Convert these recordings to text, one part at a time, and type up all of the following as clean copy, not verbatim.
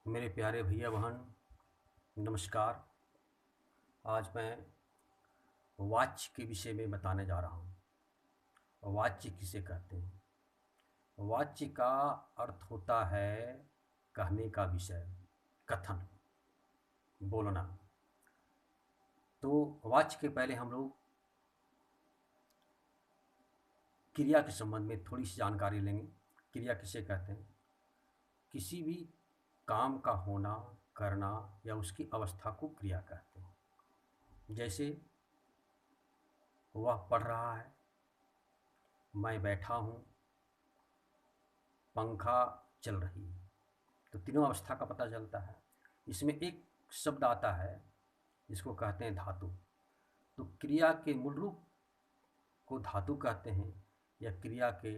मेरे प्यारे भैया बहन, नमस्कार। आज मैं वाच्य के विषय में बताने जा रहा हूँ। वाच्य किसे कहते हैं? वाच्य का अर्थ होता है कहने का विषय, कथन, बोलना। तो वाच्य के पहले हम लोग क्रिया के संबंध में थोड़ी सी जानकारी लेंगे। क्रिया किसे कहते हैं? किसी भी काम का होना, करना या उसकी अवस्था को क्रिया कहते हैं। जैसे वह पढ़ रहा है, मैं बैठा हूँ, पंखा चल रही है। तो तीनों अवस्था का पता चलता है। इसमें एक शब्द आता है जिसको कहते हैं धातु। तो क्रिया के मूल रूप को धातु कहते हैं या क्रिया के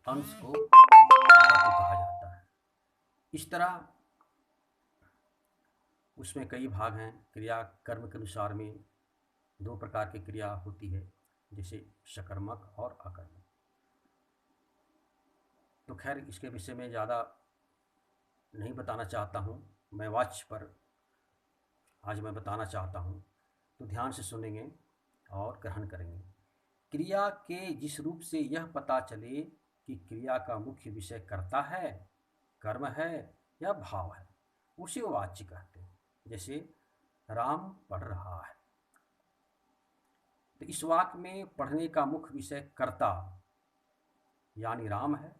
अंश को धातु कहा जाता है। इस तरह उसमें कई भाग हैं। क्रिया कर्म के अनुसार में दो प्रकार की क्रिया होती है, जैसे सकर्मक और अकर्मक। तो खैर इसके विषय में ज़्यादा नहीं बताना चाहता हूँ। मैं वाच्य पर आज मैं बताना चाहता हूँ, तो ध्यान से सुनेंगे और ग्रहण करेंगे। क्रिया के जिस रूप से यह पता चले कि क्रिया का मुख्य विषय कर्ता है, कर्म है या भाव है, उसे वाच्य कहते हैं। जैसे राम पढ़ रहा है, तो इस वाक्य में पढ़ने का मुख्य विषय कर्ता यानी राम है,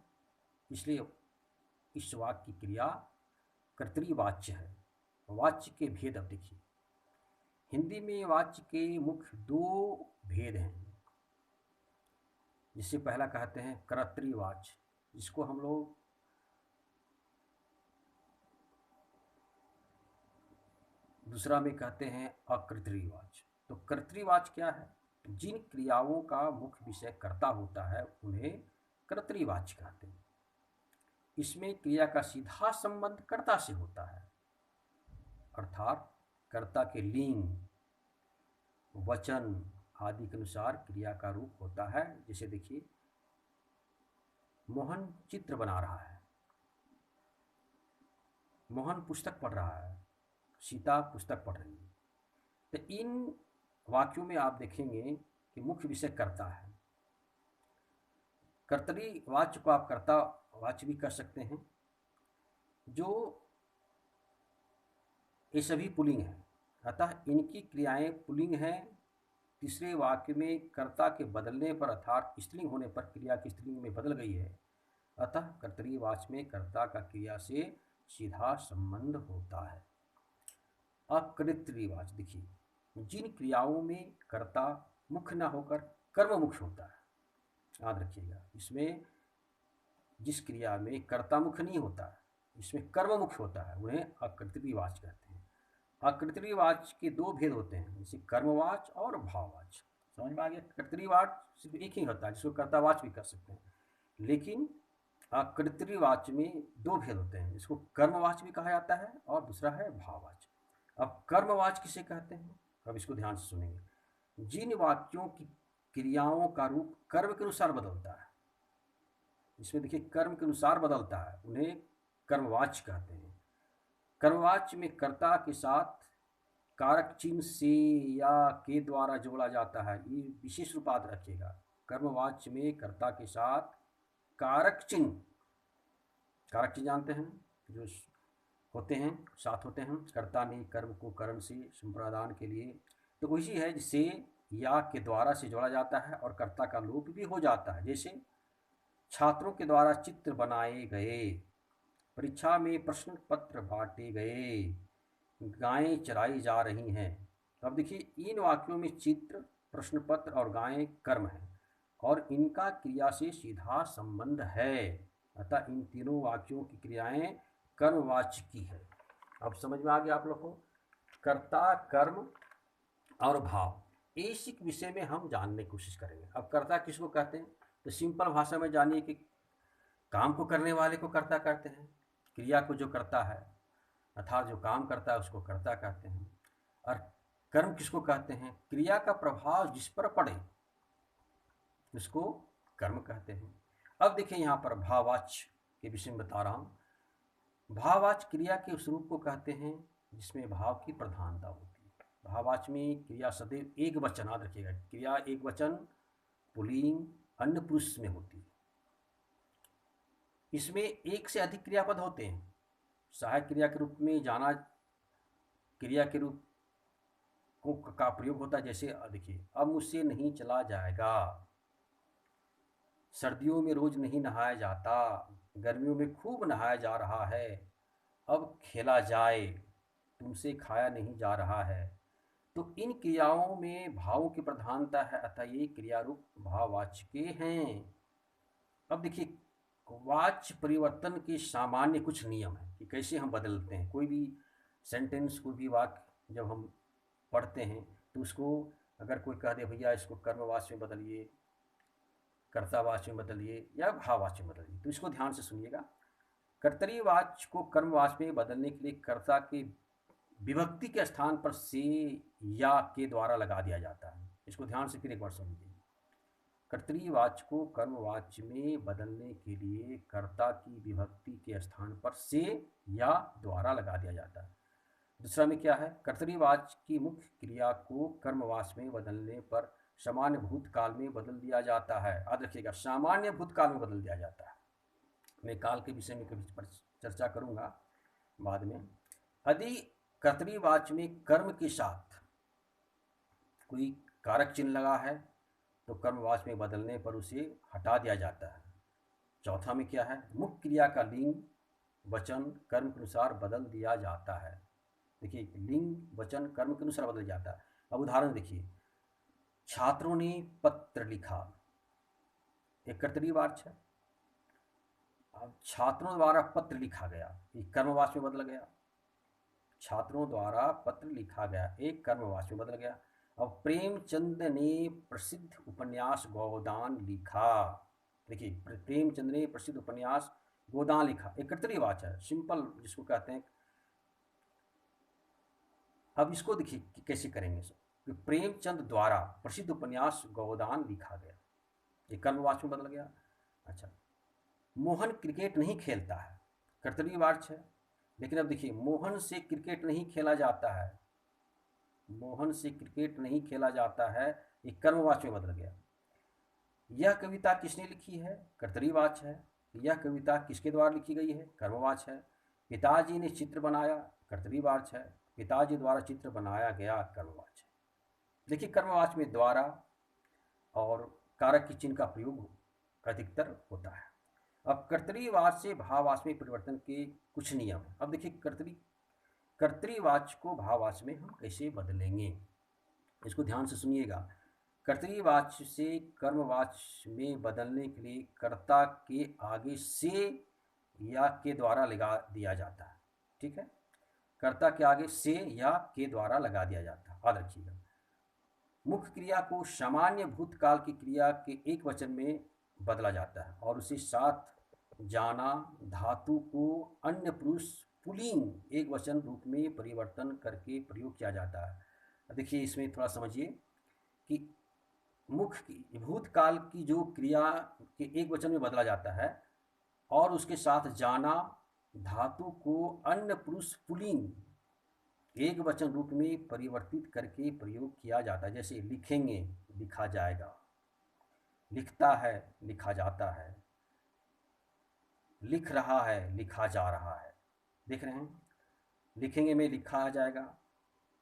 इसलिए इस वाक्य की क्रिया कर्तृवाच्य है। वाच्य के भेद अब देखिए। हिंदी में वाच्य के मुख्य दो भेद हैं। जिसे पहला कहते हैं कर्तृवाच्य, जिसको हम लोग दूसरा में कहते हैं अकर्तृवाच्य। तो कर्तृवाच्य क्या है? जिन क्रियाओं का मुख्य विषय कर्ता होता है उन्हें कर्तृवाच्य कहते हैं। इसमें क्रिया का सीधा संबंध कर्ता से होता है, अर्थात कर्ता के लिंग, वचन आदि के अनुसार क्रिया का रूप होता है। जैसे देखिए, मोहन चित्र बना रहा है, मोहन पुस्तक पढ़ रहा है, सीता पुस्तक पढ़ रही है। तो इन वाक्यों में आप देखेंगे कि मुख्य विषय कर्ता है। कर्तृवाच्य को आप कर्ता वाच्य भी कर सकते हैं। जो ये सभी पुल्लिंग हैं, अतः इनकी क्रियाएं पुल्लिंग हैं। तीसरे वाक्य में कर्ता के बदलने पर अर्थात स्त्रीलिंग होने पर क्रिया की स्त्रीलिंग में बदल गई है, अतः कर्तृवाच्य में कर्ता का क्रिया से सीधा संबंध होता है। अकर्तृवाच्य देखिए, जिन क्रियाओं में कर्ता मुख्य न होकर कर्म मुख्य होता है, याद रखिएगा, इसमें जिस क्रिया में कर्ता मुख्य नहीं होता है, इसमें कर्म मुख्य होता है, उन्हें अकर्तृवाच्य कहते हैं। अकर्तृवाच्य के दो भेद होते हैं, जैसे कर्मवाच्य और भाववाच्य। समझ में आ गया? कर्तृवाच्य सिर्फ एक ही होता है, जिसको कर्तावाच्य भी कर सकते हैं। लेकिन अकर्तृवाच्य में दो भेद होते हैं, जिसको कर्मवाच्य भी कहा जाता है और दूसरा है भाववाच्य। अब कर्मवाच्य किसे कहते हैं? अब इसको ध्यान से सुनेंगे। जिन वाक्यों की क्रियाओं का रूप कर्म के अनुसार बदलता है, इसमें देखिए कर्म के अनुसार बदलता है, उन्हें कर्मवाच्य कहते हैं। कर्मवाच्य में कर्ता के साथ कारक चिन्ह से या के द्वारा जोड़ा जाता है। ये विशेष रूप याद रखिएगा। कर्मवाच्य में कर्ता के साथ कारक चिन्ह, कारक चिन्ह जानते हैं जो होते हैं, साथ होते हैं। कर्ता ने कर्म को करण से संप्रदान के लिए, तो वही है जिसे या के द्वारा से जोड़ा जाता है और कर्ता का लोप भी हो जाता है। जैसे छात्रों के द्वारा चित्र बनाए गए, परीक्षा में प्रश्न पत्र बांटे गए, गायें चराई जा रही हैं। तो अब देखिए, इन वाक्यों में चित्र, प्रश्न पत्र और गायें कर्म है और इनका क्रिया से सीधा संबंध है, अतः इन तीनों वाक्यों की क्रियाएं कर्मवाच्य की है। अब समझ में आ गया आप लोग को? कर्ता, कर्म और भाव, इस विषय में हम जानने की कोशिश करेंगे। अब कर्ता किसको कहते हैं? तो सिंपल भाषा में जानिए कि काम को करने वाले को कर्ता कहते हैं। क्रिया को जो करता है अर्थात जो काम करता है उसको कर्ता कहते हैं। और कर्म किसको कहते हैं? क्रिया का प्रभाव जिस पर पड़े उसको कर्म कहते हैं। अब देखिए, यहाँ पर भाववाच्य के विषय में बता रहा हूँ। भाववाचक क्रिया के उस रूप को कहते हैं जिसमें भाव की प्रधानता होती है। भाववाचक में क्रिया सदैव एक वचन, याद रखिएगा, क्रिया एक वचन, पुल्लिंग, अन्य पुरुष में होती है। इसमें एक से अधिक क्रियापद होते हैं। सहायक क्रिया के रूप में जाना क्रिया के रूप को का प्रयोग होता है। जैसे देखिए, अब मुझसे नहीं चला जाएगा, सर्दियों में रोज नहीं नहाया जाता, गर्मियों में खूब नहाया जा रहा है, अब खेला जाए, तुमसे खाया नहीं जा रहा है। तो इन क्रियाओं में भावों की प्रधानता है, अतः ये क्रिया रूप भाववाचक हैं। अब देखिए, वाच्य परिवर्तन के सामान्य कुछ नियम हैं कि कैसे हम बदलते हैं। कोई भी सेंटेंस, कोई भी वाक्य जब हम पढ़ते हैं तो उसको अगर कोई कह दे भैया इसको कर्मवाच्य में बदलिए, कर्तावाच्य में बदलिए या भाववाच्य में बदलिए, तो इसको ध्यान से सुनिएगा। कर्तरीवाच्य को कर्मवाच्य में बदलने के लिए कर्ता के विभक्ति के स्थान पर से या के द्वारा लगा दिया जाता है। इसको ध्यान से फिर एक बार समझिए। कर्तरीवाच्य को कर्मवाच्य में बदलने के लिए कर्ता की विभक्ति के स्थान पर से या द्वारा लगा दिया जाता है। दूसरा में क्या है, कर्तरीवाच्य की मुख्य क्रिया को कर्मवाच्य में बदलने पर सामान्य भूतकाल में बदल दिया जाता है। याद रखिएगा, सामान्य भूतकाल में बदल दिया जाता है। मैं काल के विषय में कभी पर चर्चा करूंगा बाद में। यदि कर्तरीवाच्य में कर्म के साथ कोई कारक चिन्ह लगा है तो कर्मवाच्य में बदलने पर उसे हटा दिया जाता है। चौथा में क्या है, मुख्य क्रिया का लिंग वचन कर्म के अनुसार बदल दिया जाता है। देखिए, लिंग वचन कर्म के अनुसार बदल जाता है। अब उदाहरण देखिए, छात्रों ने पत्र लिखा, एक कर्तरीवाच्य है। अब छात्रों द्वारा पत्र लिखा गया, एक कर्मवाच्य में बदल गया। छात्रों द्वारा पत्र लिखा गया, एक कर्मवाच्य में बदल गया। अब प्रेमचंद ने प्रसिद्ध उपन्यास गोदान लिखा। देखिए, प्रेमचंद ने प्रसिद्ध उपन्यास गोदान लिखा, एक कर्तरीवाच्य है, सिंपल जिसको कहते हैं। अब इसको देखिए कि कैसे करेंगे। कि प्रेमचंद द्वारा प्रसिद्ध उपन्यास गोदान लिखा गया, ये कर्मवाच्य में बदल गया। अच्छा, मोहन क्रिकेट नहीं खेलता है, कर्तरीवाच्य है। लेकिन अब देखिए, मोहन से क्रिकेट नहीं खेला जाता है, मोहन से क्रिकेट नहीं खेला जाता है, ये कर्मवाच्य में बदल गया। यह कविता किसने लिखी है, कर्तरीवाच्य है। यह कविता किसके द्वारा लिखी गई है, कर्मवाच्य है। पिताजी ने चित्र बनाया, कर्तरीवाच्य है। पिताजी द्वारा चित्र बनाया गया, कर्मवाच्य है। देखिए, कर्मवाच्य में द्वारा और कारक की चिन्ह का प्रयोग अधिकतर होता है। अब कर्तरीवाच्य से भाववाच्य में परिवर्तन के कुछ नियम हैं। अब देखिए, कर्तरीवाच्य को भाववाच्य में हम कैसे बदलेंगे, इसको ध्यान से सुनिएगा। कर्तरीवाच्य से कर्मवाच्य में बदलने के लिए कर्ता के आगे से या के द्वारा लगा दिया जाता है। ठीक है, कर्ता के आगे से या के द्वारा लगा दिया जाता है, याद रखिएगा। मुख्य क्रिया को सामान्य भूतकाल की क्रिया के एक वचन में बदला जाता है और उसे साथ जाना धातु को अन्य पुरुष पुल्लिंग एक वचन रूप में परिवर्तन करके प्रयोग किया जाता है। देखिए, इसमें थोड़ा समझिए कि मुख्य भूतकाल की जो क्रिया के एक वचन में बदला जाता है और उसके साथ जाना धातु को अन्य पुरुष पुल्लिंग एक वचन रूप में परिवर्तित करके प्रयोग किया जाता है। जैसे लिखेंगे, लिखा जाएगा, लिखता है, लिखा जाता है, लिख रहा है, लिखा जा रहा है। देख रहे हैं, लिखेंगे में लिखा जाएगा,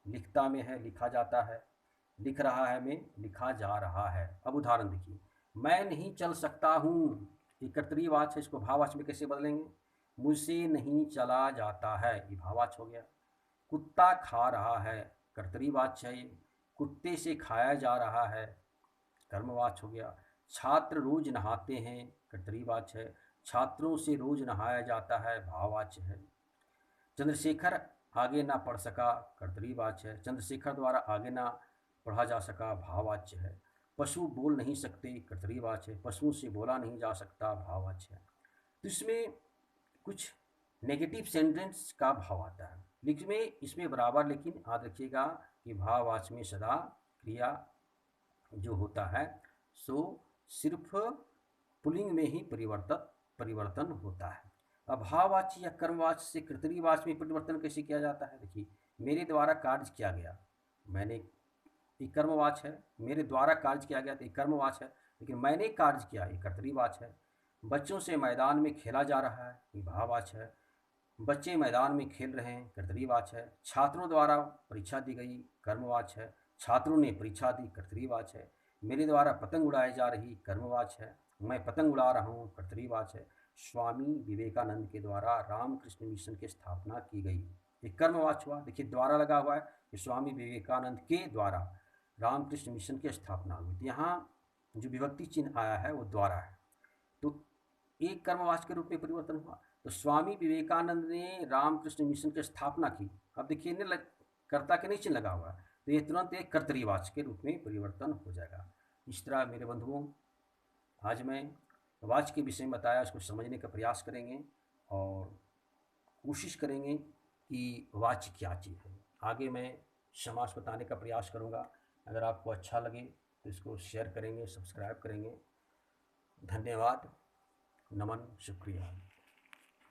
लिखता में है लिखा जाता है, लिख रहा है में लिखा जा रहा है। अब उदाहरण देखिए, मैं नहीं चल सकता हूँ, ये कर्तरीवाच्य है, इसको भाववाच्य में कैसे बदलेंगे। मुझसे नहीं चला जाता है, ये भाववाच्य हो गया। कुत्ता खा रहा है, कर्तरीवाच्य है, कुत्ते से खाया जा रहा है, कर्मवाच्य हो गया। छात्र रोज नहाते हैं, कर्तरीवाच्य है, छात्रों से रोज नहाया जाता है, भाववाच्य है। चंद्रशेखर आगे ना पढ़ सका, कर्तरीवाच्य है, चंद्रशेखर द्वारा आगे ना पढ़ा जा सका, भाववाच्य है। पशु बोल नहीं सकते, कर्तरीवाच्य है, पशुओं से बोला नहीं जा सकता, भाववाच्य है। तो इसमें कुछ नेगेटिव सेंटेंस का भाव आता है, लेकिन इसमें बराबर, लेकिन याद रखिएगा कि भाववाच्य में सदा क्रिया जो होता है सो सिर्फ पुल्लिंग में ही परिवर्तन होता है। अभाववाची या कर्मवाची से कर्तरीवाची में परिवर्तन कैसे किया जाता है? देखिए, मेरे द्वारा कार्य किया गया, मैंने, एक कर्मवाच है, मेरे द्वारा कार्य किया गया तो एक कर्मवाच है, लेकिन मैंने कार्य किया ये कर्तरीवाच है। बच्चों से मैदान में खेला जा रहा है, ये भाववाच है। बच्चे मैदान में खेल रहे हैं, कर्तरीवाच है। छात्रों द्वारा परीक्षा दी गई, कर्मवाच है। छात्रों ने परीक्षा दी, कर्तरीवाच है। मेरे द्वारा पतंग उड़ाई जा रही, कर्मवाच है। मैं पतंग उड़ा रहा हूँ, कर्तरीवाच है। स्वामी विवेकानंद के द्वारा रामकृष्ण मिशन की स्थापना की गई, ये कर्मवाच हुआ। देखिए द्वारा लगा हुआ है कि स्वामी विवेकानंद के द्वारा रामकृष्ण मिशन की स्थापना हुई, तो यहाँ जो विभक्ति चिन्ह आया है वो द्वारा है, तो एक कर्मवाच के रूप में परिवर्तन हुआ। तो स्वामी विवेकानंद ने रामकृष्ण मिशन की स्थापना की। अब देखिए ने कर्ता के नहीं चिन्ह लगा हुआ, तो ये तुरंत एक कर्तरीवाच के रूप में परिवर्तन हो जाएगा। इस तरह मेरे बंधुओं, आज मैं वाच के विषय में बताया, उसको समझने का प्रयास करेंगे और कोशिश करेंगे कि वाच क्या चीज़ है। आगे मैं समास बताने का प्रयास करूँगा। अगर आपको अच्छा लगे तो इसको शेयर करेंगे, सब्सक्राइब करेंगे। धन्यवाद, नमन, शुक्रिया।